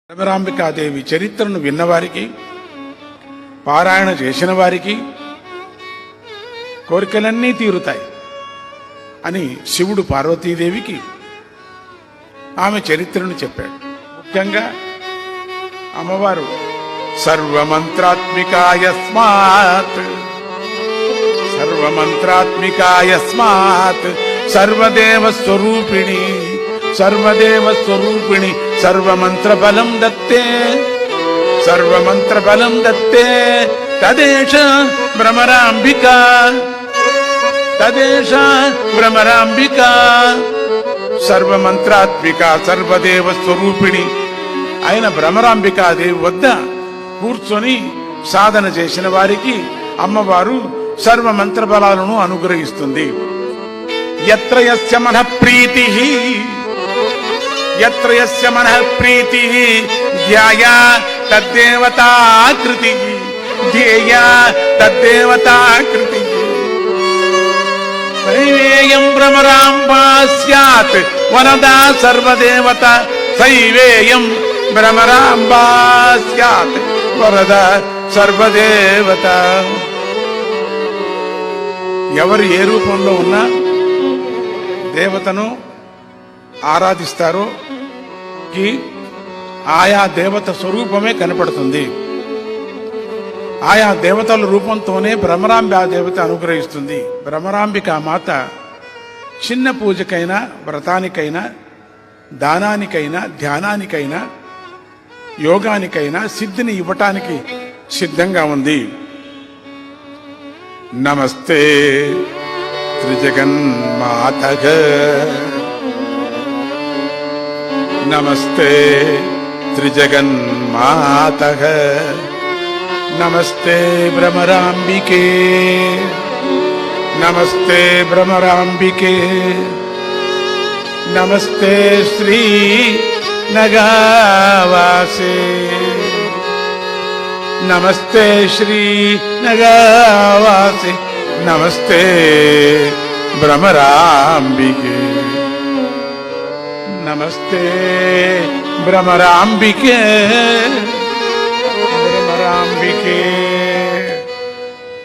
భ్రమరాంబికాదేవి చరిత్రను విన్నవారికి, పారాయణ చేసిన వారికి కోరికలన్నీ తీరుతాయి అని శివుడు పార్వతీదేవికి ఆమె చరిత్రను చెప్పాడు. ముఖ్యంగా అమ్మవారు సర్వమంత్రాత్మికాయస్మాత్ సర్వదేవ స్వరూపిణి సర్వమంత్రబలం దత్తే తదేష భ్రమరాంబికా సర్వమంత్రాత్మిక సర్వదేవ స్వరూపిణి అయిన భ్రమరాంబికాదేవి వద్ద కూర్చొని సాధన చేసిన వారికి అమ్మవారు సర్వమంత్ర బలాలను అనుగ్రహిస్తుంది. యత్ర యస్య మనః ప్రీతిః ధ్యాయా తద్దేవతాకృతిః సైవేయం భ్రమరాంబా స్యాత్ వరదా సర్వదేవత సైవేయం భ్రమరాంబా స్యాత్ వరదా సర్వదేవత. ఎవరు ఏ రూపంలో ఉన్నా దేవతను ఆరాధిస్తారో ఆయా దేవత స్వరూపమే కనపడుతుంది. ఆయా దేవతల రూపంతోనే భ్రమరాంబికా దేవత అనుగ్రహిస్తుంది. భ్రమరాంబికా మాత చిన్న పూజకైనా, వ్రతానికైనా, దానానికైనా, ధ్యానానికైనా, యోగానికైనా సిద్ధిని ఇవ్వటానికి సిద్ధంగా ఉంది. నమస్తే త్రిజగన్మాతః నమస్తే త్రిజగన్మాతః నమస్తే భ్రమరాంబికే నమస్తే భ్రమరాంబికే నమస్తే శ్రీ నగావాసే నమస్తే శ్రీ నగావాసే నమస్తే భ్రమరాంబికే నమస్తే భ్రమరాంబికే భ్రమరాంబికే.